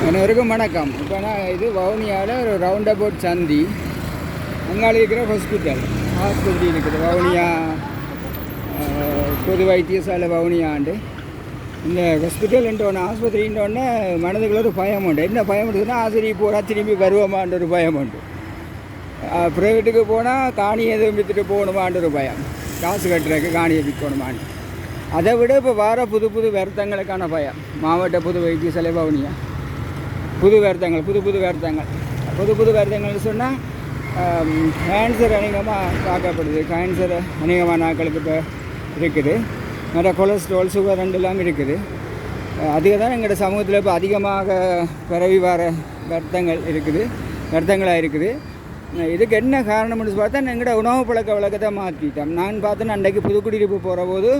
அனைவருக்கும் வணக்கம். இப்போ நான் இது வவுனியாவில் ஒரு ரவுண்ட் அபவுட் சந்தி அங்காளி இருக்கிற ஹாஸ்பிட்டல் ஆஸ்பத்திரி இருக்குது. வவுனியா பொது வைத்தியசாலை வவுனியாண்டு இந்த ஹாஸ்பிட்டல்ன்றோடனே ஆஸ்பத்திரின்றோடனே மனதுக்குள்ள ஒரு பயம் உண்டு. என்ன பயம் இருக்குதுன்னா ஆசிரியர் போனால் திரும்பி வருவோமான்ற ஒரு பயம் உண்டு. ப்ரைவேட்டுக்கு போனால் காணி எதுவும் விற்றுட்டு போகணுமான்ற ஒரு பயம், காசு கட்டுறதுக்கு காணியை விற்கணுமான்னு. அதை விட இப்போ வர புது புது வருத்தங்களுக்கான பயம். மாவட்ட பொது வைத்தியசாலை வவுனியா புது வருத்தங்கள்னு சொன்னால் கேன்சர் அநேகமாக பார்க்கப்படுது. கேன்சர் அநேகமான நாட்களுக்கு இப்போ இருக்குது. நிறைய கொலஸ்ட்ரால், சுகர் ரெண்டுலாம் இருக்குது. அதுக்கு தான் எங்களோட சமூகத்தில் இப்போ அதிகமாக பரவி வர வருத்தங்களாக இருக்குது. இதுக்கு என்ன காரணம்னு பார்த்தா எங்களோட உணவு பழக்க வழக்கத்தை மாற்றிட்டோம். நான் பார்த்தேன்னா அன்றைக்கு புதுக்குடியிருப்பு போகிற போது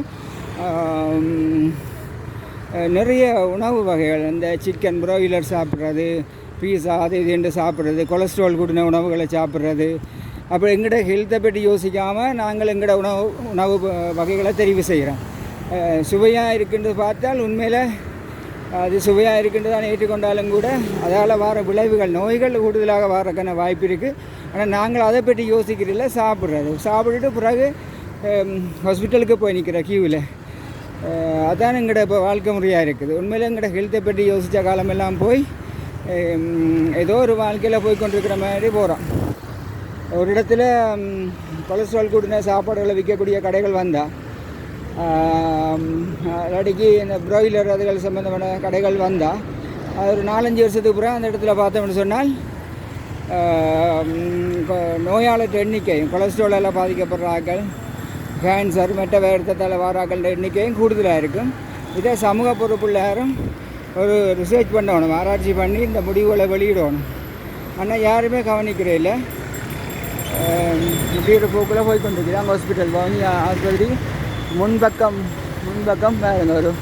நிறைய உணவு வகைகள், இந்த சிக்கன் ப்ராய்லர் சாப்பிட்றது, பீஸா அது இதுன்னு சாப்பிட்றது, கொலஸ்ட்ரால் கூடின உணவுகளை சாப்பிட்றது. அப்போ எங்களோட ஹெல்த்தை பற்றி யோசிக்காமல் நாங்கள் எங்களோட உணவு வகைகளை தெரிவு செய்கிறோம். சுவையாக இருக்குன்றது பார்த்தால் உண்மையில் அது சுவையாக இருக்குன்றது தான் ஏற்றுக்கொண்டாலும் கூட அதால் வர விளைவுகள், நோய்கள் கூடுதலாக வரக்கான வாய்ப்பு இருக்குது. ஆனால் நாங்கள் அதை பற்றி யோசிக்கிறதில்ல, சாப்பிட்டுட்டு பிறகு ஹாஸ்பிட்டலுக்கு போய் நிற்கிற கியூவில். அதான் எங்களோட இப்போ வாழ்க்கை முறையாக இருக்குது. உண்மையில் எங்களோட ஹெல்த்தை பற்றி யோசித்த காலமெல்லாம் போய் ஏதோ ஒரு வாழ்க்கையில் போய் கொண்டிருக்கிற மாதிரி போகிறோம். ஒரு இடத்துல கொலஸ்ட்ரால் கூடின சாப்பாடுகளை விற்கக்கூடிய கடைகள் வந்தால், அடிக்கடி இந்த ப்ராய்லர் அதுகள் சம்மந்தமான கடைகள் வந்தால், அது ஒரு 4-5 வருஷத்துக்கு பிறகு அந்த இடத்துல பார்த்தோம்னு சொன்னால் நோயாளர் எண்ணிக்கையும், கொலஸ்ட்ராலால் பாதிக்கப்படுற ஆக்கள், கேன்சர் மற்ற வருத்தத்தால் வாராக்கள் எண்ணிக்கையும் கூடுதலாக இருக்கும். இதை சமூக பொறுப்புள்ள யாரும் ஒரு ரிசர்ச் பண்ணணும், ஆராய்ச்சி பண்ணி இந்த முடிவுகளை வெளியிடணும். ஆனால் யாருமே கவனிக்கிறே இல்லை. இப்படி போக்கில் போய் கொண்டிருக்குது. அங்கே ஹாஸ்பிட்டல் வவுனியா ஆஸ்பத்திரி முன்பக்கம் பாருங்க, ஒரு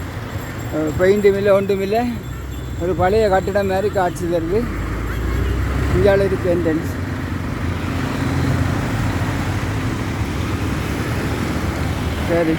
பெயிண்ட்டும் இல்லை ஒன்றும் இல்லை, ஒரு பழைய கட்டிடம் மாதிரி காட்சி தருது. இந்தியாவில் இருக்குது என்ட்ரன்ஸ். சரி.